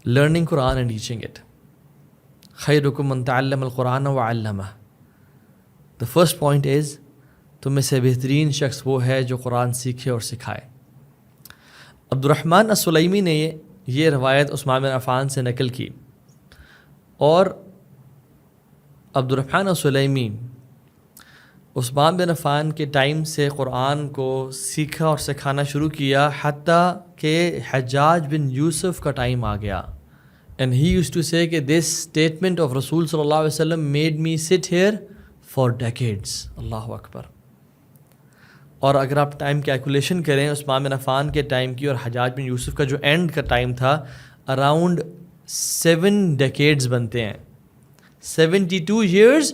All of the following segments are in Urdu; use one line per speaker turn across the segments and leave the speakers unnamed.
learning Quran and teaching it. خیرکم من تعلم القرآن وعلمہ. The first point is تم میں سے بہترین شخص وہ ہے جو قرآن سیکھے اور سکھائے. عبد الرحمن السلیمی نے یہ روایت عثمان بن عفان سے نقل کی، اور عبد الرحمن السلیمی عثمان بن عفان کے ٹائم سے قرآن کو سیکھا اور سکھانا شروع کیا، حتیٰ کہ حجاج بن یوسف کا ٹائم آ گیا. And he used to say کہ this statement of رسول صلی اللہ علیہ وسلم made me sit here for decades. اللہ اکبر. اور اگر آپ ٹائم کیلکولیشن کریں عثمان بن عفان کے ٹائم کی اور حجاج بن یوسف کا جو اینڈ کا ٹائم تھا، اراؤنڈ 7 decades بنتے ہیں. 72 years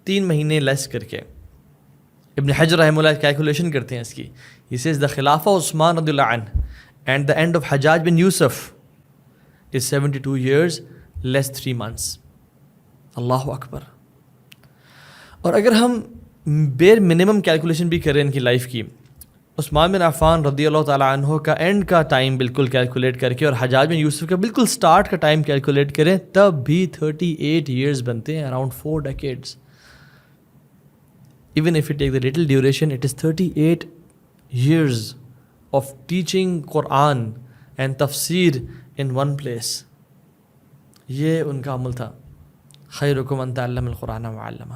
3 مہینے لیس کر کے. ابن حجر رحمہ اللہ کیلکولیشن کرتے ہیں اس کی. He says the خلافہ عثمان رضی اللہ عنہ and the end of Hajjaj bin Yusuf is 72 years less 3 months. اللہ اکبر. اور اگر ہم بیر منیمم کیلکولیشن بھی کریں ان کی لائف کی، عثمان بن عفان رضی اللہ تعالیٰ عنہ کا اینڈ کا ٹائم بالکل کیلکولیٹ کر کے اور حجاج بن یوسف کا بالکل سٹارٹ کا ٹائم کیلکولیٹ کریں، تب بھی 38 years بنتے ہیں، around 4 decades. Even if you take the little duration, it is 38 years of teaching Quran and tafsir in one place. یہ ان کا عمل تھا. خیرکم من تعلم القرآن وعلمہ.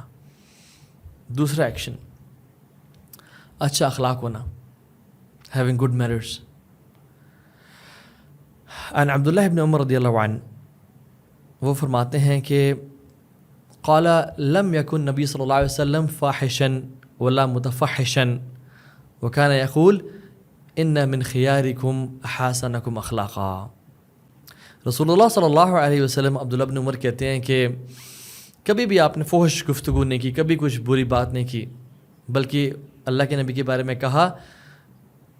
دوسرا ایکشن، اچھا اخلاق ہونا، having good manners. عن عبداللہ ابن عمر رضی اللہ عنہ، وہ فرماتے ہیں کہ قال لم يكن نبی صلی اللہ علیہ وسلم فاحشا ولا متفحشا وكان يقول ان من خياركم احسنكم اخلاقا. رسول اللہ صلی اللہ علیہ وسلم، عبداللہ بن عمر کہتے ہیں کہ کبھی بھی آپ نے فحش گفتگو نہیں کی، کبھی کچھ بری بات نہیں کی، بلکہ اللہ کے نبی کے بارے میں کہا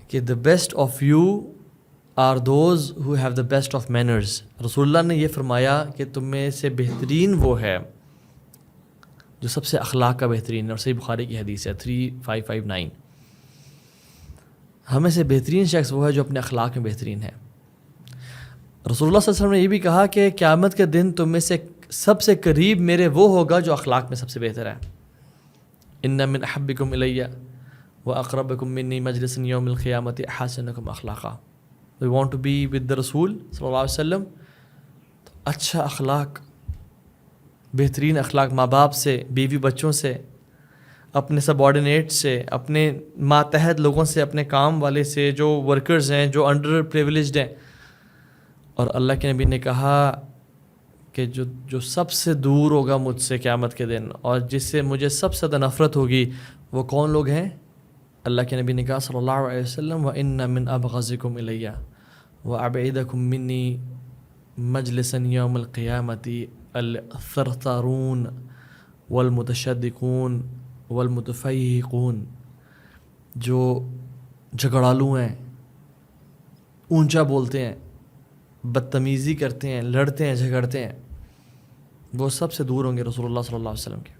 کہ the best of you are those who have the best of manners. رسول اللہ نے یہ فرمایا کہ تم میں سے بہترین وہ ہے جو سب سے اخلاق کا بہترین ہے، اور صحیح بخاری کی حدیث ہے 3559. ہمیں سے بہترین شخص وہ ہے جو اپنے اخلاق میں بہترین ہے. رسول اللہ صلی اللہ علیہ وسلم نے یہ بھی کہا کہ قیامت کے دن تم میں سے سب سے قریب میرے وہ ہوگا جو اخلاق میں سب سے بہتر ہے. ان من احبکم الی واقربکم منی مجلسا یوم القیامت احسنکم اخلاقا. We want to be with the رسول صلی اللہ علیہ وسلم. تو اچھا اخلاق، بہترین اخلاق، ماں باپ سے، بیوی بچوں سے، اپنے سب آرڈینیٹ سے، اپنے ماتحت لوگوں سے، اپنے کام والے سے، جو ورکرز ہیں، جو انڈر پریویلیجڈ ہیں. اور اللہ کے نبی نے کہا کہ جو سب سے دور ہوگا مجھ سے قیامت کے دن اور جس سے مجھے سب سے زیادہ نفرت ہوگی، وہ کون لوگ ہیں؟ اللہ کے نبی نے کہا صلی اللہ علیہ وسلم وَإِنَّ مِنْ أَبْغَضِكُمْ إِلَيَّ وَأَبْعِدَكُمْ مِنِّي مَجْلِسًا يَوْمَ الْقِيَامَةِ الثَّرْثَارُونَ وَالْمُتَشَدِّقُونَ وَالْمُتَفَيْحِقُونَ. جو جھگڑالو ہیں، اونچا بولتے ہیں، بدتمیزی کرتے ہیں، لڑتے ہیں، جھگڑتے ہیں، وہ سب سے دور ہوں گے رسول اللہ صلی اللہ علیہ وسلم کے.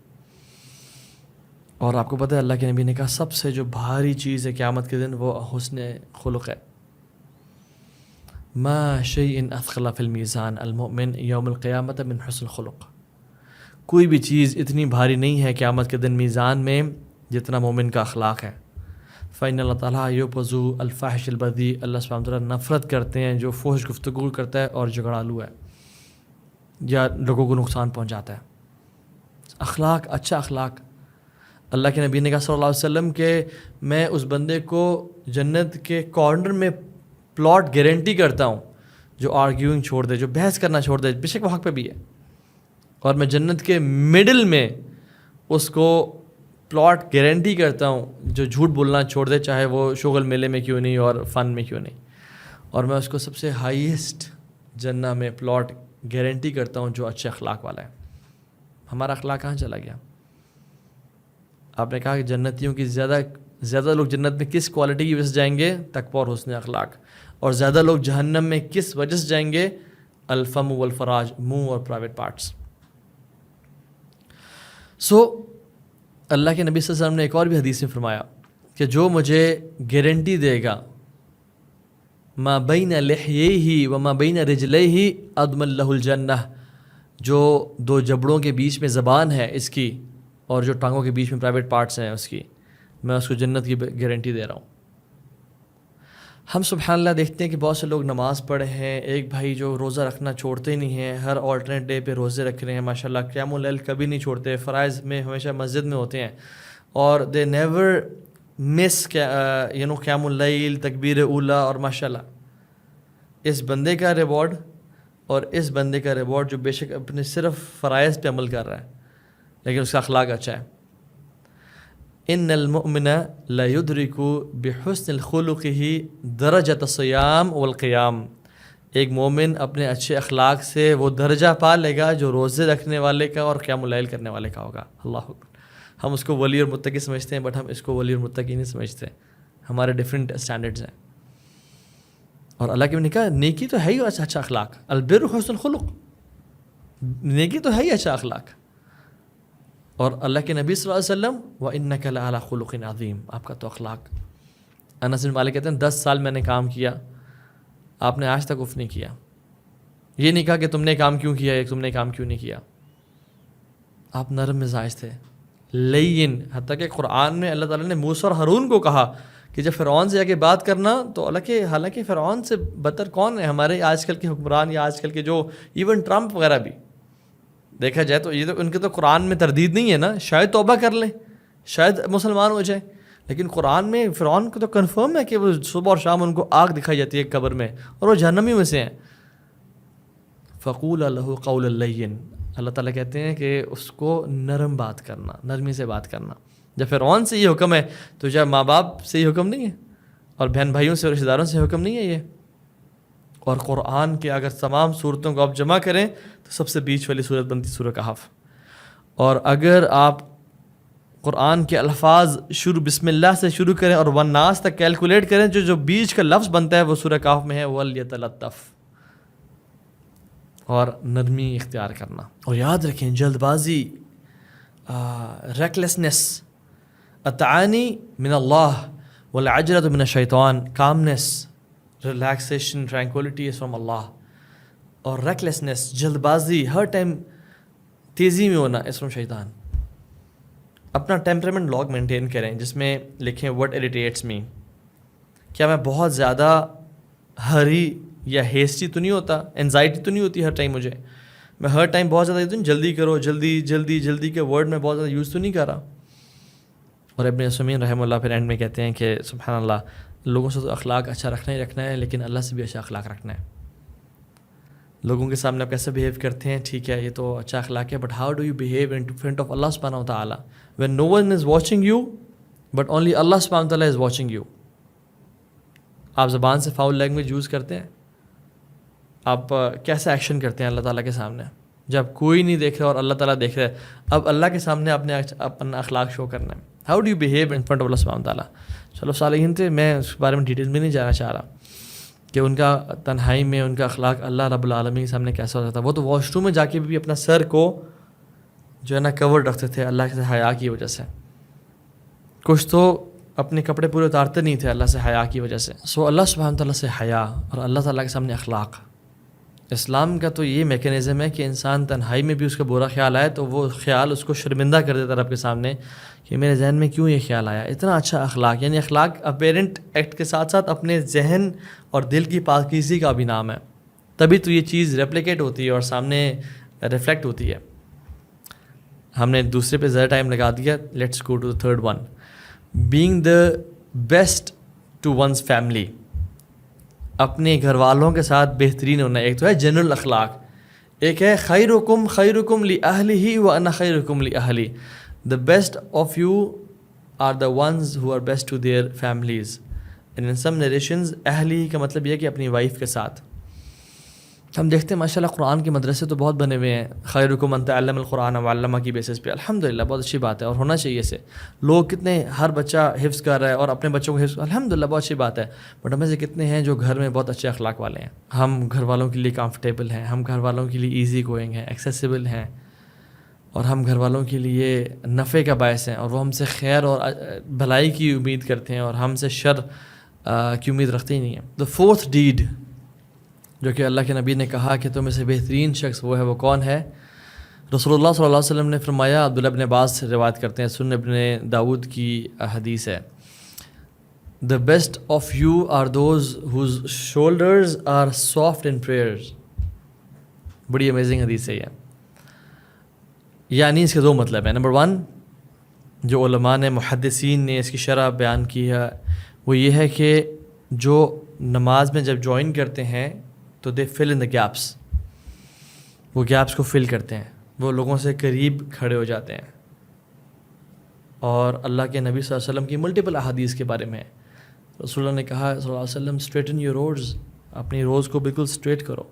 اور آپ کو پتہ ہے اللہ کے نبی نے کہا سب سے جو بھاری چیز ہے قیامت کے دن وہ حسن خلق ہے. ما شیء اثقل فی المیزان المؤمن یوم القیامت من حسن خلق. کوئی بھی چیز اتنی بھاری نہیں ہے قیامت کے دن میزان میں جتنا مومن کا اخلاق ہے. فإن اللہ تعالیٰ یوبذو الفاحش البذیء. اللہ سبحانہ وتعالیٰ نفرت کرتے ہیں جو فحش گفتگو کرتا ہے اور جھگڑالو ہے یا لوگوں کو نقصان پہنچاتا ہے. اخلاق، اچھا اخلاق. اللہ کے نبی نے کہا صلی اللہ علیہ وسلم کہ میں اس بندے کو جنت کے کارنر میں پلاٹ گارنٹی کرتا ہوں جو آرگیونگ چھوڑ دے، جو بحث کرنا چھوڑ دے، بے شک وہ حق پہ بھی ہے، اور میں جنت کے مڈل میں اس کو پلاٹ گارنٹی کرتا ہوں جو جھوٹ بولنا چھوڑ دے، چاہے وہ شغل میلے میں کیوں نہیں اور فن میں کیوں نہیں. اور میں اس کو سب سے ہائیسٹ جنت میں پلاٹ گارنٹی کرتا ہوں جو اچھے اخلاق والا ہے. ہمارا اخلاق کہاں چلا گیا؟ آپ نے کہا کہ جنتیوں کی زیادہ لوگ جنت میں کس کوالٹی کی وجہ سے جائیں گے؟ تقویٰ اور حسن اخلاق. اور زیادہ لوگ جہنم میں کس وجہ سے جائیں گے؟ الفم والفراج، منہ اور پرائیویٹ پارٹس. اللہ کے نبی صلی اللہ علیہ وسلم نے ایک اور بھی حدیث میں فرمایا کہ جو مجھے گارنٹی دے گا ما بین لحیہ و ما بین رجلیہ اضمن لہ الجنہ، جو دو جبڑوں کے بیچ میں زبان ہے اس کی اور جو ٹانگوں کے بیچ میں پرائیویٹ پارٹس ہیں اس کی، میں اس کو جنت کی گارنٹی دے رہا ہوں۔ ہم سبحان اللہ دیکھتے ہیں کہ بہت سے لوگ نماز پڑھے ہیں، ایک بھائی جو روزہ رکھنا چھوڑتے ہی نہیں ہیں، ہر آلٹرنیٹ ڈے پہ روزے رکھ رہے ہیں، ماشاءاللہ قیام اللیل کبھی نہیں چھوڑتے، فرائض میں ہمیشہ مسجد میں ہوتے ہیں، اور دے نیور مس قیام اللیل، تکبیر اولا، اور ماشاءاللہ اس بندے کا ریوارڈ اور اس بندے کا ریوارڈ جو بے شک اپنے صرف فرائض پہ عمل کر رہا ہے لیکن اس کا اخلاق اچھا ہے۔ ان المؤمن لا يدرك بحسن الخلق درجۃ الصیام والقیام، ایک مومن اپنے اچھے اخلاق سے وہ درجہ پا لے گا جو روزے رکھنے والے کا اور قیام اللیل کرنے والے کا ہوگا۔ اللہ اکبر۔ ہم اس کو ولی اور متقی سمجھتے ہیں، بٹ ہم اس کو ولی اور متقی نہیں سمجھتے، ہمارے ڈفرینٹ اسٹینڈرڈز ہیں۔ اور اللہ کے نے کہا نیکی تو ہے ہی اچھا اخلاق، البر حسن الخلق، نیکی تو ہے ہی اچھا اخلاق۔ اور اللہ کے نبی صلی اللہ علیہ وسلم وَإِنَّكَ لَعَلَىٰ خُلُقٍ عَظِيمٍ، آپ کا تو اخلاق۔ انس بن مالک کہتے ہیں 10 سال میں نے کام کیا، آپ نے آج تک اف نہیں کیا، یہ نہیں کہا کہ تم نے کام کیوں کیا ہے، تم نے کام کیوں نہیں کیا، آپ نرم مزاج تھے، لین، حتیٰ کہ قرآن میں اللہ تعالیٰ نے موسیٰ اور ہارون کو کہا کہ جب فرعون سے جا کے بات کرنا تو حالانکہ فرعون سے بدتر کون ہے، ہمارے آج کل کے حکمران یا آج کل کے جو ایون ٹرمپ وغیرہ بھی دیکھا جائے تو یہ تو ان کے تو قرآن میں تردید نہیں ہے نا، شاید توبہ کر لیں، شاید مسلمان ہو جائیں، لیکن قرآن میں فرعون کو تو کنفرم ہے کہ وہ صبح اور شام ان کو آگ دکھائی جاتی ہے قبر میں اور وہ جہنمی میں سے ہیں۔ فقول لہ قول لین، اللہ تعالیٰ کہتے ہیں کہ اس کو نرم بات کرنا، نرمی سے بات کرنا۔ جب فرعون سے یہ حکم ہے تو جب ماں باپ سے یہ حکم نہیں ہے، اور بہن بھائیوں سے اور رشتہ داروں سے حکم نہیں ہے یہ؟ اور قرآن کے اگر تمام صورتوں کو آپ جمع کریں تو سب سے بیچ والی صورت بنتی سورہ کہف، اور اگر آپ قرآن کے الفاظ شروع بسم اللہ سے شروع کریں اور والناس تک کیلکولیٹ کریں، جو بیچ کا لفظ بنتا ہے وہ سورہ کہف میں ہے وَلْيَتَلَطَّفْ، اور نرمی اختیار کرنا۔ اور یاد رکھیں جلد بازی، ریکلیسنس، التعانی من اللہ والعجلۃ من الشیطان، calmness, relaxation, tranquility is from Allah, اور ریکلیسنس، جلد بازی، ہر ٹائم تیزی میں ہونا از فرام شیطان۔ اپنا ٹیمپرمنٹ لاگ مینٹین کریں جس میں لکھیں وٹ اریٹیٹس می، کیا میں بہت زیادہ ہری یا ہیسٹی تو نہیں ہوتا، انزائٹی تو نہیں ہوتی ہر ٹائم مجھے، میں ہر ٹائم بہت زیادہ جلدی کرو، جلدی جلدی جلدی کے ورڈ میں بہت زیادہ یوز تو نہیں کر رہا۔ اور ابن عثیمین رحمہ اللہ پھر اینڈ میں کہتے ہیں کہ سبحان اللہ، لوگوں سے تو اخلاق اچھا رکھنا ہی رکھنا ہے، لیکن اللہ سے بھی اچھا اخلاق رکھنا ہے۔ لوگوں کے سامنے آپ کیسے بیہیو کرتے ہیں، ٹھیک ہے یہ تو اچھا اخلاق ہے، but how do you behave in front of Allah سبحانہ و تعالیٰ when no one is watching you but only Allah سبحانہ و تعالیٰ از واچنگ یو۔ آپ زبان سے فاؤل لینگویج یوز کرتے ہیں، آپ کیسے ایکشن کرتے ہیں اللہ تعالیٰ کے سامنے جب کوئی نہیں دیکھ رہا اور اللہ تعالیٰ دیکھ رہا ہے؟ اب اللہ کے سامنے آپ نے اپنا اخلاق شو کرنا ہے، how do you behave in front of Allah سبحانہ و تعالیٰ۔ چلو صالحین تھے، میں اس بارے میں ڈیٹیل میں نہیں جانا چاہ رہا کہ ان کا تنہائی میں ان کا اخلاق اللہ رب العالمین کے سامنے کیسا ہوتا تھا۔ وہ تو واش روم میں جا کے بھی اپنا سر کو جو ہے نا کورڈ رکھتے تھے اللہ سے حیا کی وجہ سے، کچھ تو اپنے کپڑے پورے اتارتے نہیں تھے اللہ سے حیا کی وجہ سے۔ سو اللہ سبحانہ تعالیٰ سے حیا اور اللہ تعالیٰ کے سامنے اخلاق، اسلام کا تو یہ میکینزم ہے کہ انسان تنہائی میں بھی اس کا برا خیال آئے تو وہ خیال اس کو شرمندہ کر دیتا رب کے سامنے کہ میرے ذہن میں کیوں یہ خیال آیا۔ اتنا اچھا اخلاق، یعنی اخلاق اپیرنٹ ایکٹ کے ساتھ ساتھ اپنے ذہن اور دل کی پاکیزگی کا بھی نام ہے، تبھی تو یہ چیز ریپلیکیٹ ہوتی ہے اور سامنے ریفلیکٹ ہوتی ہے۔ ہم نے دوسرے پہ زیادہ ٹائم لگا دیا، let's go to the third one, being the best to one's family, اپنے گھر والوں کے ساتھ بہترین ہونا۔ ایک تو ہے جنرل اخلاق، ایک ہے خیرکم خیرکم لأہلہ وانا خیرکم لأہلی، the best of you are the ones who are best to their families. And in some narrations اہلی کا مطلب یہ ہے کہ اپنی وائف کے ساتھ۔ ہم دیکھتے ہیں ماشاءاللہ قرآن کے مدرسے تو بہت بنے ہوئے ہیں، خیرکم من تعلم القرآن وعلمہ کی بیسس پہ، الحمدللہ بہت اچھی بات ہے اور ہونا چاہیے اسے۔ لوگ کتنے، ہر بچہ حفظ کر رہا ہے اور اپنے بچوں کو حفظ، الحمدللہ بہت اچھی بات ہے، بٹ ہمیں سے کتنے ہیں جو گھر میں بہت اچھے اخلاق والے ہیں، ہم گھر والوں کے لیے کمفرٹیبل ہیں، ہم گھر والوں کے لیے ایزی گوئنگ ہیں، ایکسیسیبل ہیں، اور ہم گھر والوں کے لیے نفع کا باعث ہیں، اور وہ ہم سے خیر اور بھلائی کی امید کرتے ہیں اور ہم سے شر کی امید رکھتے ہی نہیں ہیں. دا فورتھ ڈیڈ جو کہ اللہ کے نبی نے کہا کہ تم میں سے بہترین شخص وہ ہے، وہ کون ہے؟ رسول اللہ صلی اللہ علیہ وسلم نے فرمایا، عبداللہ ابن عباس سے روایت کرتے ہیں، سنن ابن داود کی حدیث ہے، the best of you are those whose shoulders are soft in prayers. بڑی امیزنگ حدیث ہے یہ. یعنی اس کے دو مطلب ہیں. نمبر 1 جو علماء نے، محدثین نے اس کی شرح بیان کی ہے وہ یہ ہے کہ جو نماز میں جب جوائن کرتے ہیں تو دے فل ان دا گیپس، وہ گیپس کو فل کرتے ہیں، وہ لوگوں سے قریب کھڑے ہو جاتے ہیں. اور اللہ کے نبی صلی اللہ علیہ وسلم کی ملٹیپل احادیث کے بارے میں رسول اللہ نے کہا صلی اللہ علیہ وسلم، اسٹریٹن یور روڈز، اپنی روز کو بالکل اسٹریٹ کرو.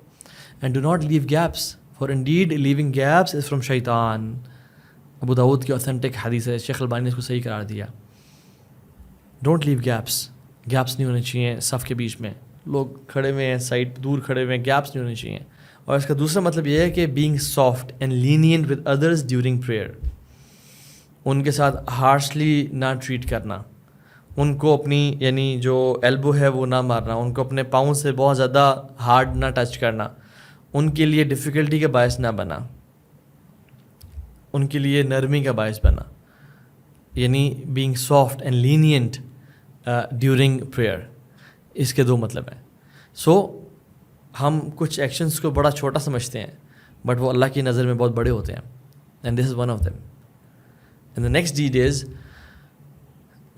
And do not leave gaps, for indeed leaving gaps is from شیطان. ابو داؤد کی اوتھینٹک حدیث ہے، شیخ البانی نے اس کو صحیح قرار دیا. ڈونٹ لیو گیپس، گیپس نہیں ہونے چاہیے صف کے بیچ میں، لوگ کھڑے ہوئے ہیں سائڈ دور کھڑے ہوئے ہیں، گیپس نہیں ہونے چاہیے. اور اس کا دوسرا مطلب یہ ہے کہ being soft and lenient with others during prayer, ان کے ساتھ ہارشلی نہ ٹریٹ کرنا، ان کو اپنی یعنی جو ایلبو ہے وہ نہ مارنا، ان کو اپنے پاؤں سے بہت زیادہ ہارڈ نہ ٹچ کرنا، ان کے لیے ڈیفیکلٹی کا باعث نہ بنا، ان کے لیے نرمی کا باعث بنا. یعنی being soft and lenient during prayer, اس کے دو مطلب ہیں. سو ہم کچھ ایکشنز کو بڑا چھوٹا سمجھتے ہیں بٹ وہ اللہ کی نظر میں بہت بڑے ہوتے ہیں. And this is one of them. And the next deed is,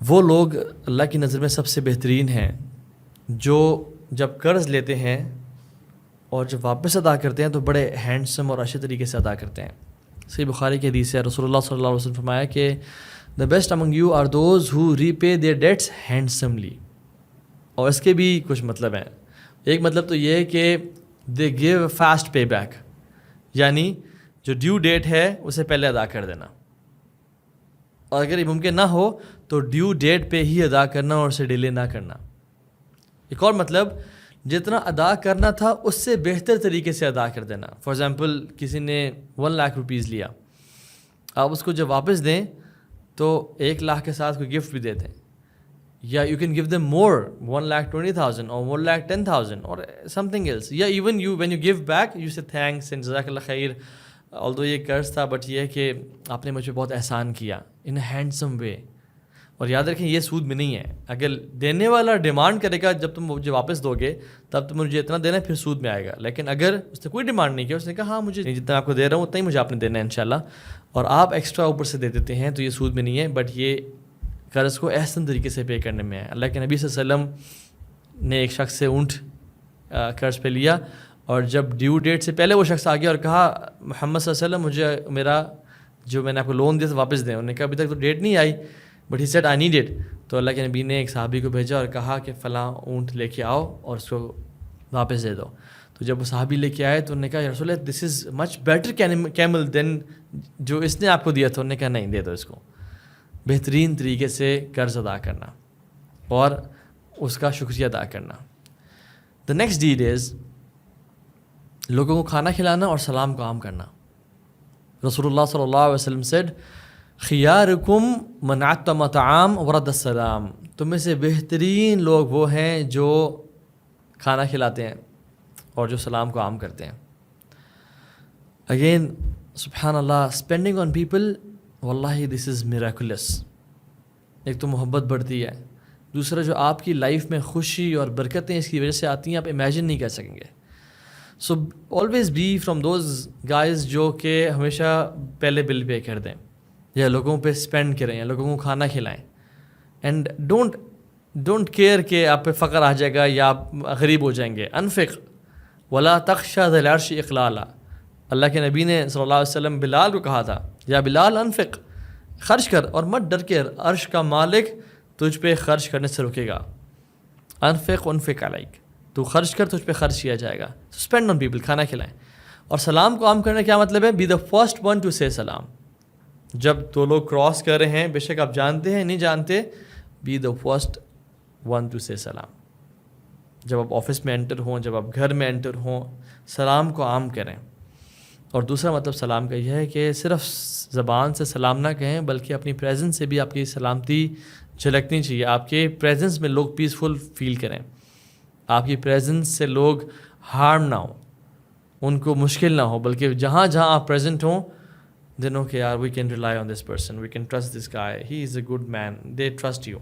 وہ لوگ اللہ کی نظر میں سب سے بہترین ہیں جو جب قرض لیتے ہیں اور جب واپس ادا کرتے ہیں تو بڑے ہینڈسم اور اچھے طریقے سے ادا کرتے ہیں. صحیح بخاری کی حدیث ہے، رسول اللہ صلی اللہ علیہ وسلم فرمایا کہ the best among you are those who repay their debts handsomely. اور اس کے بھی کچھ مطلب ہیں. ایک مطلب تو یہ ہے کہ دے گیو فاسٹ پے بیک، یعنی جو ڈیو ڈیٹ ہے اسے پہلے ادا کر دینا، اور اگر یہ ممکن نہ ہو تو ڈیو ڈیٹ پہ ہی ادا کرنا اور اسے ڈیلے نہ کرنا. ایک اور مطلب جتنا ادا کرنا تھا اس سے بہتر طریقے سے ادا کر دینا. فار ایگزامپل کسی نے 1 لاکھ روپیز لیا، آپ اس کو جب واپس دیں تو 1 لاکھ کے ساتھ کوئی گفٹ بھی دے دیں، یا you can give them more 1,20,000 اور 1,10,000 اور سم تھنگ ایلس. یا even you when you give back you سے تھینکس اینڈ جزاک اللہ خیر، آلدو یہ قرض تھا بٹ یہ ہے کہ آپ نے مجھ پہ بہت احسان کیا، ان اے ہینڈسم وے. اور یاد رکھیں یہ سود میں نہیں ہے. اگر دینے والا ڈیمانڈ کرے گا جب تم مجھے واپس دو گے تب تم مجھے اتنا دینا ہے، پھر سود میں آئے گا. لیکن اگر اس نے کوئی ڈیمانڈ نہیں کیا، اس نے کہا ہاں مجھے جتنا آپ کو دے رہا ہوں اتنا ہی مجھے آپ نے دینا ہے انشاءاللہ، اور آپ ایکسٹرا اوپر سے دے دیتے ہیں، تو یہ سود میں نہیں ہے بٹ یہ قرض کو احسن طریقے سے پے کرنے میں ہے. اللہ کے نبی صلی اللہ علیہ وسلم نے ایک شخص سے اونٹ قرض پہ لیا، اور جب ڈیو ڈیٹ سے پہلے وہ شخص آ گیا اور کہا محمد صلی اللہ علیہ وسلم مجھے میرا جو میں نے آپ کو لون دیا تھا واپس دیں. انہوں نے کہا ابھی تک تو ڈیٹ نہیں آئی but he said I need it. تو اللہ کے نبی نے ایک صحابی کو بھیجا اور کہا کہ فلاں اونٹ لے کے آؤ اور اس کو واپس دے دو. تو جب وہ صحابی لے کے آئے تو انہوں نے کہا یا رسول اللہ دس از مچ بیٹر کیمل دین جو اس نے آپ کو دیا تھا. انہوں نے کہا نہیں، دے دو اس کو. بہترین طریقے سے قرض ادا کرنا اور اس کا شکریہ ادا کرنا. دا نیکسٹ ڈیڈ از لوگوں کو کھانا کھلانا اور سلام کو عام کرنا. رسول اللہ صلی اللہ علیہ وسلم سیڈ خیارکم من عطم طعام ورد السلام. تم میں سے بہترین لوگ وہ ہیں جو کھانا کھلاتے ہیں اور جو سلام کو عام کرتے ہیں. اگین سبحان اللہ، اسپینڈنگ آن پیپل، واللہ دس از میریکولس. ایک تو محبت بڑھتی ہے، دوسرا جو آپ کی لائف میں خوشی اور برکتیں اس کی وجہ سے آتی ہیں آپ امیجن نہیں کر سکیں گے. So always be from those guys جو کہ ہمیشہ پہلے بل پے کر دیں یا لوگوں پہ اسپینڈ کریں یا لوگوں کو کھانا کھلائیں. اینڈ ڈونٹ کیئر کہ آپ پہ فقر آ جائے گا یا آپ غریب ہو جائیں گے. انفق ولا تخشى ذا العرش اقلالا. اللہ کے نبی نے صلی اللہ علیہ وسلم بلال کو کہا تھا یا بلال انفق، خرچ کر اور مت ڈر کے، عرش کا مالک تجھ پہ خرچ کرنے سے روکے گا. انفق انفق علیک، تو خرچ کر تجھ پہ خرچ کیا جائے گا. اسپینڈ آن پیپل، کھانا کھلائیں. اور سلام کو عام کرنے کا کیا مطلب ہے؟ Be the first one to سے سلام. جب دو لوگ کراس کر رہے ہیں، بے شک آپ جانتے ہیں نہیں جانتے، be the first one to سے سلام. جب آپ آفس میں انٹر ہوں، جب آپ گھر میں انٹر ہوں، سلام کو عام کریں. اور دوسرا مطلب سلام کا یہ ہے کہ صرف زبان سے سلام نہ کہیں بلکہ اپنی پریزنس سے بھی آپ کی سلامتی جھلکنی چاہیے. آپ کے پریزنس میں لوگ پیسفل فیل کریں, آپ کی پریزنس سے لوگ ہارم نہ ہوں, ان کو مشکل نہ ہو, بلکہ جہاں جہاں آپ پریزنٹ ہوں دنوں کہ یار we can rely on this person, we can trust this guy, he is a good man, they trust you.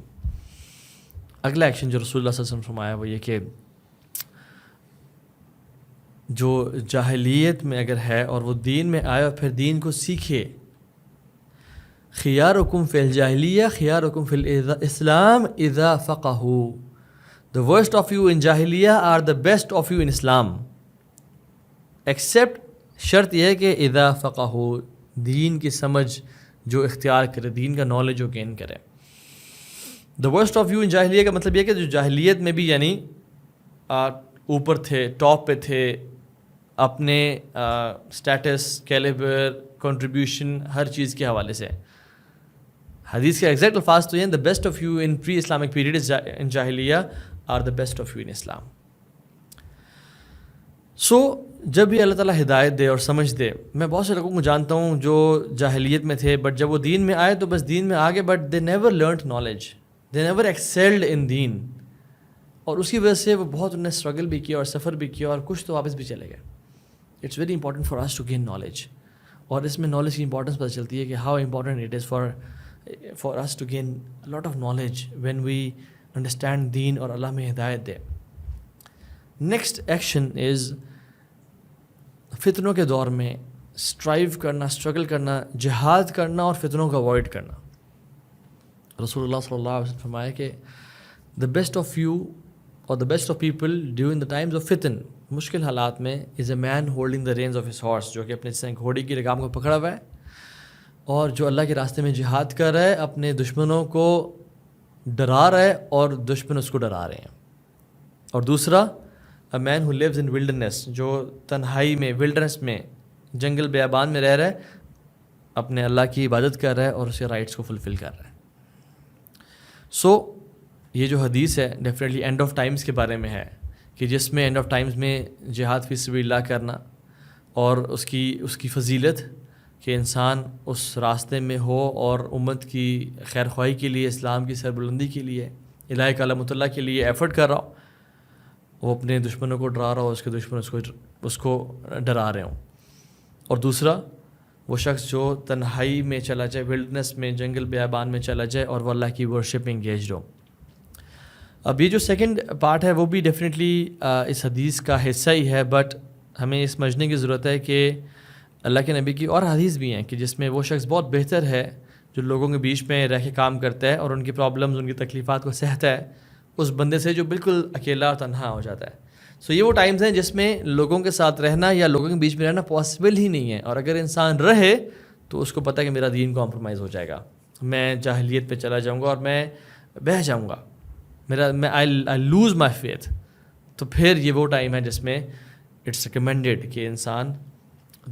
اگلا ایکشن جو رسول اللہ صلی اللہ علیہ وسلم فرمایا وہ یہ کہ جو جاہلیت میں اگر ہے اور وہ دین میں آئے اور پھر دین کو سیکھے, خیارکم فی الجاہلیہ خیارکم فی الاسلام اذا فقہوا, the worst of you in جاہلیہ are the best of you in Islam, accept شرط یہ ہے کہ اذا فقہوا, دین کی سمجھ جو اختیار کرے, دین کا نالج جو گین کرے. the worst of you in جاہلیہ کا مطلب یہ کہ جو جاہلیت میں بھی یعنی اوپر تھے, ٹاپ پہ تھے, اپنے اسٹیٹس, کیلیبر, کنٹریبیوشن ہر چیز کے حوالے سے. حدیث کے ایگزیکٹ الفاظ تو یہ ہیں, the best of you in pre-Islamic period in جاہلیہ are the best of you in Islam. سو جب بھی اللہ تعالیٰ ہدایت دے اور سمجھ دے, میں بہت سے لوگوں کو جانتا ہوں جو جاہلیت میں تھے بٹ جب وہ دین میں آئے تو بس دین میں آگے, but they never learned knowledge, they never excelled in دین, اور اس کی وجہ سے وہ بہت انہوں نے اسٹرگل بھی کیا اور سفر بھی کیا اور کچھ تو واپس بھی چلے گئے. It's very important for us to gain knowledge, اور اس میں نالج کی امپورٹنس پتہ چلتی ہے کہ how important it is for us to gain lot of knowledge when we understand دین اور اللہ میں ہدایت دے. نیکسٹ ایکشن از فتنوں کے دور میں اسٹرائیو کرنا, اسٹرگل کرنا, جہاد کرنا اور فتنوں کو اوائڈ کرنا. رسول اللہ صلی اللہ علیہ وسلم فرمایا کہ دا بیسٹ آف یو اور the best of people during the times of فتن, مشکل حالات میں, is a man holding the reins of his horse, جو کہ اپنے گھوڑے کی لگام کو پکڑا ہوا ہے اور جو اللہ کے راستے میں جہاد کر رہا ہے, اپنے دشمنوں کو ڈرا رہا ہے اور دشمن اس کو ڈرا رہے ہیں. اور دوسرا اے مین ہو لیوز ان ولڈرنیس, جو تنہائی میں, ولڈرنس میں, جنگل بیابان میں رہ رہا ہے, اپنے اللہ کی عبادت کر رہا ہے اور اس کے رائٹس کو فلفل کر رہا ہے. سو یہ جو حدیث ہے ڈیفینیٹلی اینڈ آف ٹائمز کے بارے میں ہے, کہ جس میں اینڈ آف ٹائمز میں جہاد فی سبیل اللہ کرنا اور اس کی فضیلت کہ انسان اس راستے میں ہو اور امت کی خیر خواہی کے لیے, اسلام کی سربلندی کے لیے, الہ کلمۃ اللہ کے لیے ایفرٹ کر رہا ہو, وہ اپنے دشمنوں کو ڈرا رہا ہو, اس کے دشمن اس کو ڈرا رہے ہوں. اور دوسرا وہ شخص جو تنہائی میں چلا جائے, ولڈنس میں, جنگل بیابان میں چلا جائے اور وہ اللہ کی ورشپ میں انگیجڈ ہو. اب یہ جو سیکنڈ پارٹ ہے وہ بھی ڈیفینیٹلی اس حدیث کا حصہ ہی ہے, بٹ ہمیں یہ سمجھنے کی ضرورت ہے کہ اللہ کے نبی کی اور حدیث بھی ہیں کہ جس میں وہ شخص بہت بہتر ہے جو لوگوں کے بیچ میں رہ کے کام کرتا ہے اور ان کی پرابلمز, ان کی تکلیفات کو سہتا ہے, اس بندے سے جو بالکل اکیلا اور تنہا ہو جاتا ہے. سو یہ وہ ٹائمز ہیں جس میں لوگوں کے ساتھ رہنا یا لوگوں کے بیچ میں رہنا پاسبل ہی نہیں ہے, اور اگر انسان رہے تو اس کو پتہ ہے کہ میرا دین کمپرومائز ہو جائے گا, میں جاہلیت پہ چلا جاؤں گا اور میں بہہ جاؤں گا, آئی لوز مائی فیتھ. تو پھر یہ وہ ٹائم ہے جس میں اٹس ریکمینڈیڈ کہ انسان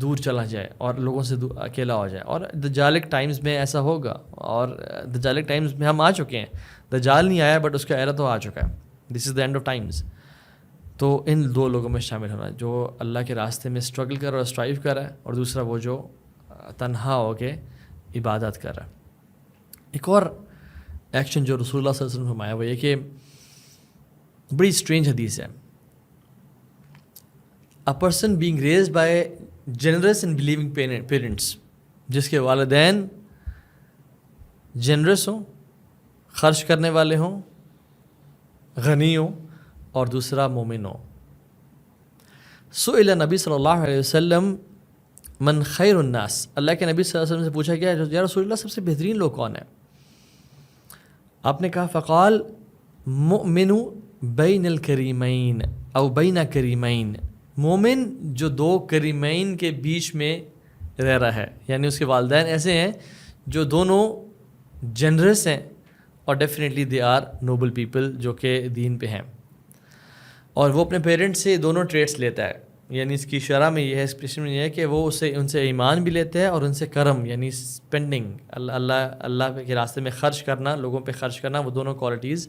دور چلا جائے اور لوگوں سے اکیلا ہو جائے. اور دجالک ٹائمز میں ایسا ہوگا, اور دجالک ٹائمز میں ہم آ چکے ہیں. دجال نہیں آیا بٹ اس کا ایرا تو آ چکا ہے. دس از دا اینڈ آف ٹائمز. تو ان دو لوگوں میں شامل ہونا, جو اللہ کے راستے میں اسٹرگل کر رہا ہے, اسٹرائیو کر رہا ہے, اور دوسرا وہ جو تنہا ہو کے عبادت کر رہا ہے. ایک اور ایکشن جو رسول اللہ صلی اللہ علیہ وسلم نے فرمایا وہ یہ کہ بڑی اسٹرینج حدیث ہے. A person being raised by generous and believing parents, جس کے والدین جنرس ہوں, خرچ کرنے والے ہوں, غنی ہوں, اور دوسرا مومن ہو. سئل نبی صلی اللہ علیہ وسلم من خیر الناس, اللہ کے نبی صلی اللہ علیہ وسلم سے پوچھا گیا یا رسول اللہ سب سے بہترین لوگ کون ہیں؟ آپ نے کہا فقال مؤمن بین الکریمین او بین کریمین, مومن جو دو کریمین کے بیچ میں رہ رہا ہے, یعنی اس کے والدین ایسے ہیں جو دونوں جنرس ہیں اور definitely they are noble people جو کہ دین پہ ہیں, اور وہ اپنے پیرنٹس سے دونوں ٹریٹس لیتا ہے. یعنی اس کی شرح میں یہ ہے, ایکسپریشن میں یہ ہے کہ وہ ان سے ایمان بھی لیتے ہیں اور ان سے کرم یعنی اسپینڈنگ, اللہ کے راستے میں خرچ کرنا, لوگوں پہ خرچ کرنا, وہ دونوں کوالٹیز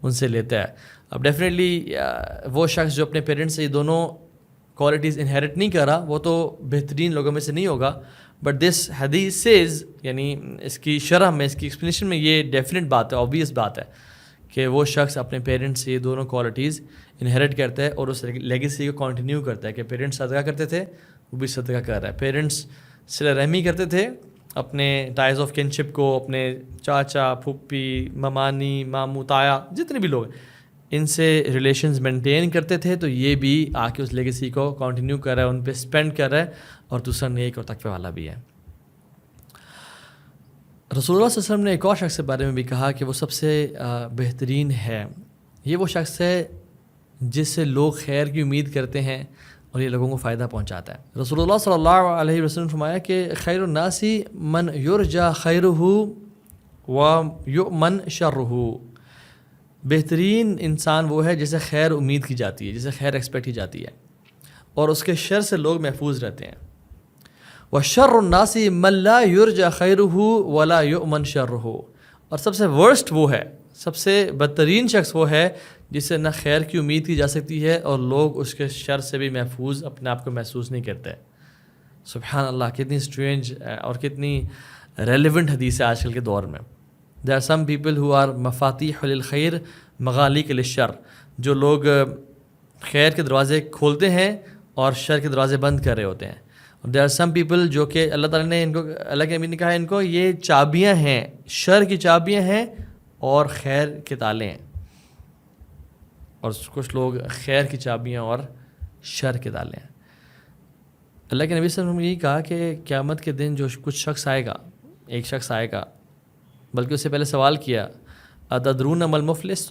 ان سے لیتا ہے. اب ڈیفینیٹلی وہ شخص جو اپنے پیرنٹس سے یہ دونوں کوالٹیز انہیرٹ نہیں کر رہا وہ تو بہترین لوگوں میں سے نہیں ہوگا, بٹ دس حدیث سیز، یعنی اس کی شرح میں، اس کی ایکسپلینیشن میں یہ ڈیفینٹ بات ہے، آبویس بات ہے کہ وہ شخص اپنے پیرنٹس سے یہ دونوں کوالٹیز انہیریٹ کرتا ہے اور اس لیگیسی کو کنٹینیو کرتا ہے کہ پیرنٹس صدقہ کرتے تھے، وہ بھی صدقہ کر رہا ہے. پیرنٹس صلہ رحمی کرتے تھے، اپنے ٹائز آف کنشپ کو، اپنے چاچا، پھوپھی، ممانی، ماموں، تایا، جتنے بھی لوگ ان سے ریلیشنز مینٹین کرتے تھے، تو یہ بھی آ کے اس لیگیسی کو کنٹینیو کر رہا ہے، ان پہ اسپینڈ کر رہا ہے، اور دوسرا نیک اور تقوی والا بھی ہے. رسول اللہ صلی اللہ علیہ وسلم نے ایک اور شخص کے بارے میں بھی کہا کہ وہ سب سے بہترین ہے. یہ وہ شخص ہے جس سے لوگ خیر کی امید کرتے ہیں اور یہ لوگوں کو فائدہ پہنچاتا ہے. رسول اللہ صلی اللہ علیہ وسلم فرمایا کہ خیر الناس من یرجا خیرہ و یؤمن شرہ. بہترین انسان وہ ہے جسے خیر امید کی جاتی ہے، جسے خیر ایکسپیکٹ کی جاتی ہے، اور اس کے شر سے لوگ محفوظ رہتے ہیں. وشر الناس من لا یرجا خیرہ ولا یؤمن شرہ. اور سب سے ورسٹ وہ ہے، سب سے بدترین شخص وہ ہے جسے نہ خیر کی امید کی جا سکتی ہے اور لوگ اس کے شر سے بھی محفوظ اپنے آپ کو محسوس نہیں کرتے. سبحان اللہ، کتنی اسٹرینج اور کتنی ریلیونٹ حدیث ہے آج کل کے دور میں. There are some people who are مفاتیح للخیر مغالق للشر. جو لوگ خیر کے دروازے کھولتے ہیں اور شر کے دروازے بند کر رہے ہوتے ہیں. دیر آر سم پیپل جو کہ اللہ تعالیٰ نے ان کو، اللہ کے نبی نے کہا ان کو یہ چابیاں ہیں، شر کی چابیاں ہیں اور خیر کے تالے ہیں. اور کچھ لوگ خیر کی چابیاں اور شر کے تالے ہیں. اللہ کے نبی صلی اللہ علیہ وسلم نے یہی کہا کہ قیامت کے دن جو کچھ شخص آئے گا، ایک شخص آئے گا، بلکہ اس سے پہلے سوال کیا اتدرون ما المفلس،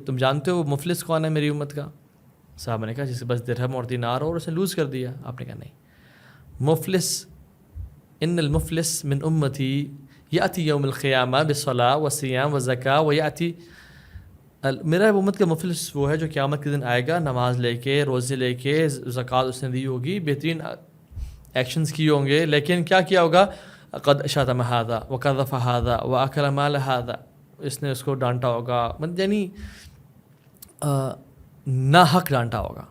تم جانتے ہو مفلس کون ہے میری امت کا؟ صحابہ نے کہا جس کے بس درہم اور دینار اور اسے لوز کر دیا. آپ نے کہا نہیں، مفلس ان المفلس من امتی یاتی یوم القیامہ بالصلاۃ والصیام والزکاۃ ویاتی. میرا امت کا مفلس وہ ہے جو قیامت کے دن آئے گا، نماز لے کے، روزے لے کے، زکوٰۃ اس نے دی ہوگی، بہترین ایکشنز کیے ہوں گے، لیکن کیا کیا ہوگا؟ قد شتم ھذا وقذف ھذا واکل مال ھذا. اس نے اس کو ڈانٹا ہوگا، یعنی ناحق ڈانٹا ہوگا،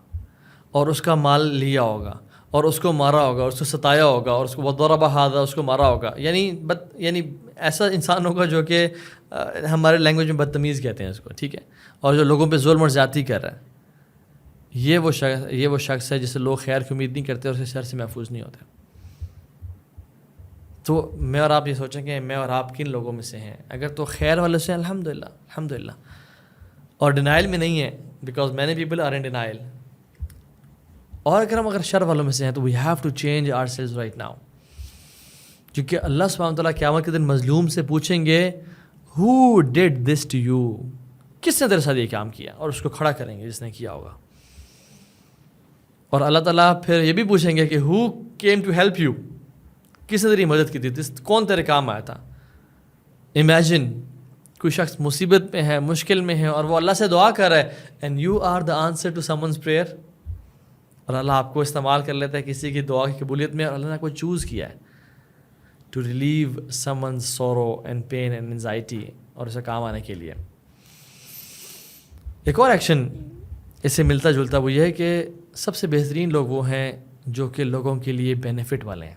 اور اس کا مال لیا ہوگا، اور اس کو مارا ہوگا، اور اس کو ستایا ہوگا، اور اس کو وضرب ھذا، اس کو مارا ہوگا. یعنی ایسا انسان ہوگا جو کہ ہمارے لینگویج میں بدتمیز کہتے ہیں اس کو، ٹھیک ہے، اور جو لوگوں پہ ظلم اور زیادتی کر رہا ہے. یہ وہ شخص ہے جسے لوگ خیر کی امید نہیں کرتے اور اس کے شر سے محفوظ نہیں ہوتے. تو میں اور آپ یہ سوچیں کہ میں اور آپ کن لوگوں میں سے ہیں. اگر تو خیر والوں سے الحمدللہ، اور ڈینائل میں نہیں ہے، because many people are in denial. اور اگر شر والوں میں سے ہیں تو we have to change ourselves right now. کیونکہ اللہ سبحانہ وتعالیٰ قیامت کے دن مظلوم سے پوچھیں گے who did this to you، کس نے تیرے ساتھ یہ کام کیا، اور اس کو کھڑا کریں گے جس نے کیا ہوگا. اور اللہ تعالیٰ پھر یہ بھی پوچھیں گے کہ who came to help you، کس نے تیری مدد کی تھی، کون تیرے کام آیا تھا. امیجن کوئی شخص مصیبت میں ہے، مشکل میں ہے، اور وہ اللہ سے دعا کر رہا ہے and you are the answer to someone's prayer. اور اللہ آپ کو استعمال کر لیتا ہے کسی کی دعا کی قبولیت میں، اور اللہ نے کوئی چوز کیا ہے to relieve someone's sorrow and pain and anxiety، اور اسے کام آنے کے لیے. ایک اور ایکشن اس سے ملتا جلتا وہ یہ ہے کہ سب سے بہترین لوگ وہ ہیں جو کہ لوگوں کے لیے بینیفٹ والے ہیں.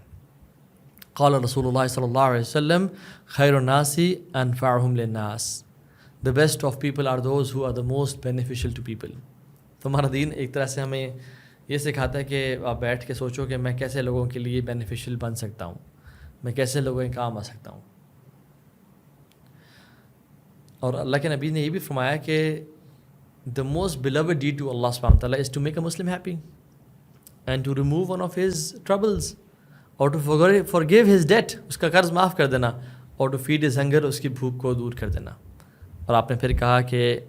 قال رسول اللہ صلی اللہ علیہ وسلم خیر الناس انفعهم للناس. The best of people are those who are the most beneficial to people. تو ہمارا دین ایک طرح سے ہمیں یہ سکھاتا ہے کہ آپ بیٹھ کے سوچو کہ میں کیسے لوگوں کے لیے بینیفیشیل بن سکتا ہوں، میں کیسے لوگوں کے کام آ سکتا ہوں. اور اللہ کے نبی نے یہ بھی فرمایا کہ the most beloved deed to Allah subhanahu wa ta'ala is to make a Muslim happy and to remove one of his troubles, اور to forgive his debt، اس کا قرض معاف کر دینا، اور to feed his hunger، اس کی بھوک کو دور کر دینا. اور آپ نے پھر کہا کہ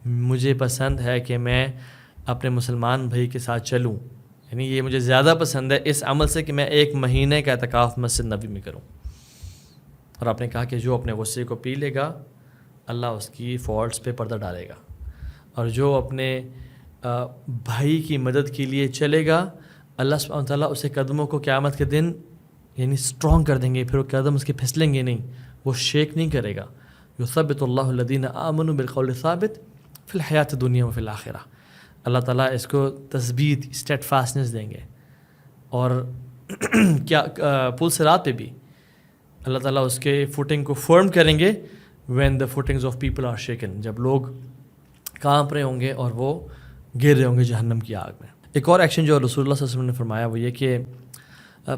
مجھے پسند ہے کہ میں اپنے مسلمان بھائی کے ساتھ چلوں، یعنی یہ مجھے زیادہ پسند ہے اس عمل سے کہ میں 1 مہینے کا اعتکاف مسجد نبی میں کروں. اور آپ نے کہا کہ جو اپنے غصے کو پی لے گا اللہ اس کی فالٹس پہ پردہ ڈالے گا، اور جو اپنے بھائی کی مدد کے لیے چلے گا اللہ سبحانہ وتعالیٰ اسے قدموں کو قیامت کے دن یعنی اسٹرانگ کر دیں گے، پھر وہ قدم اس کے پھسلیں گے نہیں، وہ شیک نہیں کرے گا. یثبت اللہ الذین آمنوا بالقول الثابت فی الحیات الدنیا وفی الآخرہ. اللہ تعالیٰ اس کو تثبیت، اسٹیڈ فاسٹنس دیں گے. اور کیا پل صراط پہ بھی اللہ تعالیٰ اس کے فوٹنگ کو فرم کریں گے when the footings of people are shaken, جب لوگ کانپ رہے ہوں گے اور وہ گر رہے ہوں گے جہنم کی آگ میں۔ ایک اور ایکشن جو رسول اللہ صلی اللہ علیہ وسلم نے فرمایا وہ یہ کہ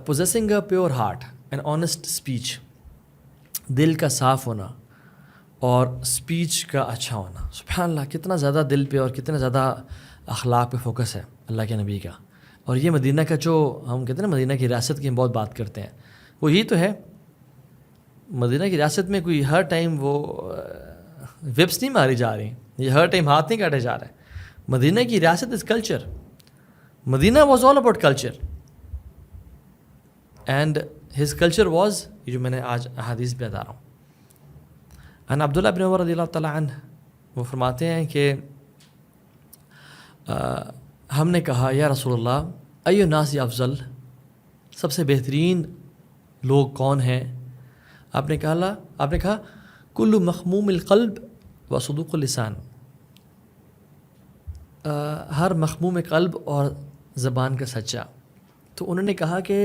possessing a pure heart and honest speech, دل کا صاف ہونا اور اسپیچ کا اچھا ہونا۔ سبحان اللہ، کتنا زیادہ دل پہ اور کتنا زیادہ اخلاق پہ فوکس ہے اللہ کے نبی کا۔ اور یہ مدینہ کا جو ہم کہتے ہیں نا، مدینہ کی ریاست کی ہم بہت بات کرتے ہیں، وہ یہی تو ہے۔ مدینہ کی ریاست میں کوئی ہر ٹائم وہ وپس نہیں ماری جا رہی، یہ ہر ٹائم ہاتھ نہیں کاٹے جا رہے۔ مدینہ کی ریاست is culture, Medina was all about culture, and his culture was, یہ جو میں نے آج احادیث پہ بتا رہا ہوں۔ ان عبداللہ بن عمر رضی اللہ تعالیٰ عنہ وہ فرماتے ہیں کہ ہم نے کہا یا رسول اللہ ای الناس افضل، سب سے بہترین لوگ کون ہیں؟ آپ نے کہا کل مخموم القلب و صدوق اللسان، ہر مخموم قلب اور زبان کا سچا۔ تو انہوں نے کہا کہ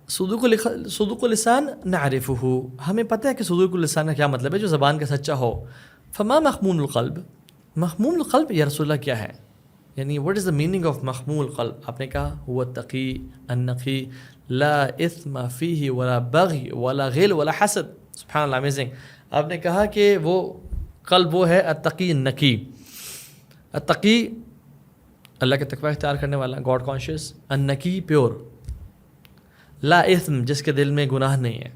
صدوق اللسان نعرفہ، ہمیں پتہ ہے کہ صدوق اللسان کا کیا مطلب ہے، جو زبان کا سچا ہو۔ فما مخموم القلب، مخموم القلب یا رسول اللہ کیا ہے؟ یعنی what is the meaning of مخموم القلب؟ آپ نے کہا هو التقی النقی لا اثم فیہ ولا بغی ولا غل ولا حسد۔ سبحان اللہ، امیزنگ۔ آپ نے کہا کہ وہ قلب وہ ہے التقی النقی، التقی اللہ کے تقوی اختیار کرنے والا، گاڈ کانشیس، النقی پیور، لا اثم جس کے دل میں گناہ نہیں ہے،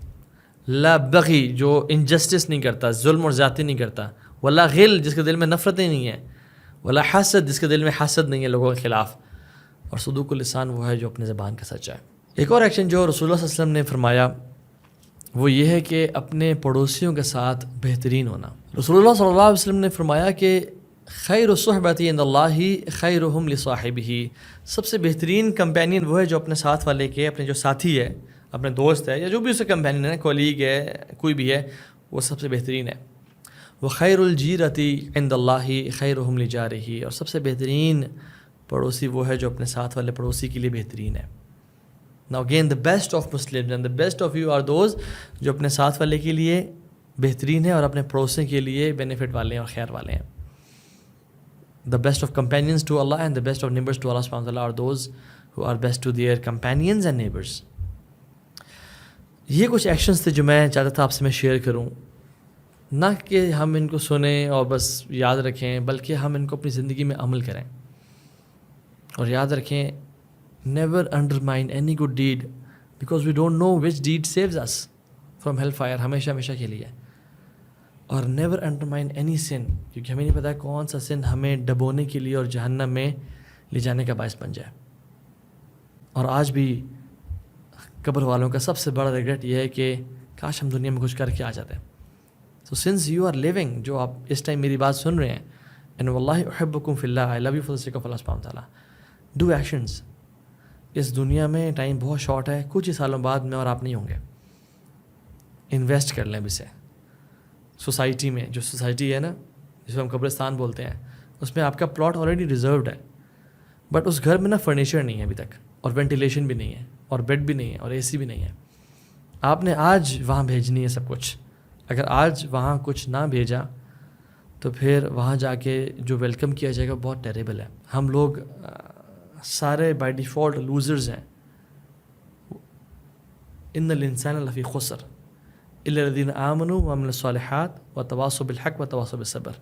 لا بغی جو انجسٹس نہیں کرتا، ظلم اور زیادتی نہیں کرتا، ولا غل جس کے دل میں نفرتیں نہیں ہیں، ولا حسد جس کے دل میں حسد نہیں ہے لوگوں کے خلاف، اور صدوق اللسان وہ ہے جو اپنے زبان کا سچا ہے۔ ایک اور ایکشن جو رسول اللہ صلی اللہ علیہ وسلم نے فرمایا وہ یہ ہے کہ اپنے پڑوسیوں کے ساتھ بہترین ہونا۔ رسول اللہ صلی اللہ علیہ وسلم نے فرمایا کہ خیر الصحبۃ عند اللہ خیرہم لصاحبہ، سب سے بہترین کمپینین وہ ہے جو اپنے ساتھ والے کے، اپنے جو ساتھی ہے، اپنے دوست ہے یا جو بھی اس کا کمپینین ہے، کولیگ ہے، کوئی بھی ہے، وہ سب سے بہترین ہے۔ وخیر الجیرۃ عند اللہ خیرہم لجارہ، اور سب سے بہترین پڑوسی وہ ہے جو اپنے ساتھ والے پڑوسی کے لیے بہترین ہے۔ Now again the best of Muslims and the best of you are those جو اپنے ساتھ والے کے لیے بہترین ہیں اور اپنے پڑوسی کے لیے بینیفٹ والے ہیں اور خیر والے ہیں۔ The best of companions to Allah and the best of neighbors to Allah subhanahu wa ta'ala are those who are best to their companions and neighbors۔ یہ کچھ ایکشنز تھے جو میں چاہتا تھا آپ سے میں شیئر کروں، نہ کہ ہم ان کو سنیں اور بس یاد رکھیں، بلکہ ہم ان کو اپنی زندگی میں عمل کریں۔ اور یاد رکھیں never undermine any good deed because we don't know which deed saves us from hellfire، ہمیشہ کے لیے۔ اور never undermine any sin، کیونکہ ہمیں نہیں پتہ کون سا سن ہمیں ڈبونے کے لیے اور جہنم میں لے جانے کا باعث بن جائے۔ اور آج بھی قبر والوں کا سب سے بڑا ریگریٹ یہ ہے کہ کاش ہم دنیا میں کچھ کر کے آ جاتے۔ So since you are living، جو آپ اس ٹائم میری بات سن رہے ہیں، and واللہ احبکم فی اللہ، I love you for the sake of Allah subhanahu wa ta'ala، do actions۔ اس دنیا میں ٹائم بہت شارٹ ہے، کچھ ہی سالوں بعد میں اور آپ نہیں ہوں گے۔ انویسٹ کر لیں اب اسے۔ سوسائٹی میں، جو سوسائٹی ہے نا جس کو ہم قبرستان بولتے ہیں، اس میں آپ کا پلاٹ آلریڈی ریزروڈ ہے، بٹ اس گھر میں نا فرنیچر نہیں ہے ابھی تک، اور وینٹیلیشن بھی نہیں ہے، اور بیڈ بھی نہیں ہے، اور اے سی بھی نہیں ہے۔ آپ نے آج وہاں بھیجنی ہے سب کچھ۔ اگر آج وہاں کچھ نہ بھیجا تو پھر وہاں جا کے جو ویلکم کیا جائے گا بہت ٹیریبل ہے۔ ہم لوگ سارے بائی ڈیفالٹ لوزرز ہیں۔ ان الانسان لفی خسر الا الذین آمنوا وعملوا الصالحات وتواصوا بالحق وتواصوا بالصبر۔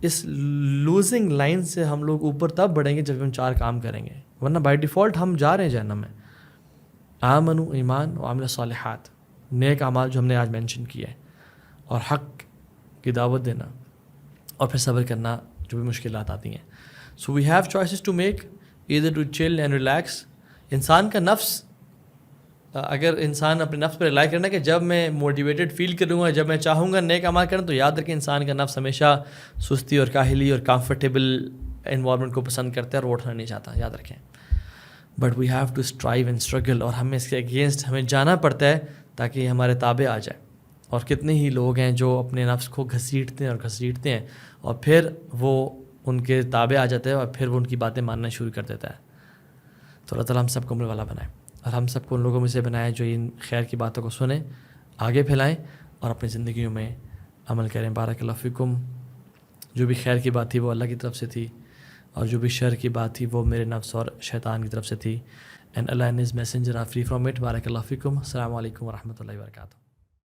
اس لوزنگ لائن سے ہم لوگ اوپر تب بڑھیں گے جب ہم 4 کام کریں گے، ورنہ بائی ڈیفالٹ ہم جا رہے ہیں جہنم میں۔ آمنوا، ایمان، وعملوا الصالحات، نیک اعمال جو ہم نے آج مینشن کیا ہے، اور حق کی دعوت دینا، اور پھر صبر کرنا جو بھی مشکلات آتی ہیں۔ So we have choices to make, either to chill and relax۔ انسان کا نفس، اگر انسان اپنے نفس پر ریلائی کرنا کہ جب میں موٹیویٹڈ فیل کروں گا، جب میں چاہوں گا نیک اعمال کرنا، تو یاد رکھیں انسان کا نفس ہمیشہ سستی اور کاہلی اور کمفرٹیبل انوائرمنٹ کو پسند کرتا ہے اور وہ اٹھنا نہیں چاہتا، یاد رکھیں۔ But we have to strive and struggle, اور ہمیں اس کے اگینسٹ ہمیں جانا پڑتا ہے تاکہ یہ ہمارے تابع آ جائے۔ اور کتنے ہی لوگ ہیں جو اپنے نفس کو گھسیٹتے ہیں اور پھر وہ ان کے تابع آ جاتے ہیں، اور پھر وہ ان کی باتیں ماننا شروع کر دیتا ہے۔ تو اللہ تعالیٰ ہم سب کو عمل والا بنائے، اور ہم سب کو ان لوگوں میں سے بنائے جو ان خیر کی باتوں کو سنیں، آگے پھیلائیں اور اپنی زندگیوں میں عمل کریں۔ بارک اللہ فیکم۔ جو بھی خیر کی بات تھی وہ اللہ کی طرف سے تھی، اور جو بھی شر کی بات تھی وہ میرے نفس اور شیطان کی طرف سے تھی۔ اینڈ اللہ and his messenger are free from it. بارک اللہ فیکم۔ السلام علیکم ورحمۃ اللہ وبرکاتہ۔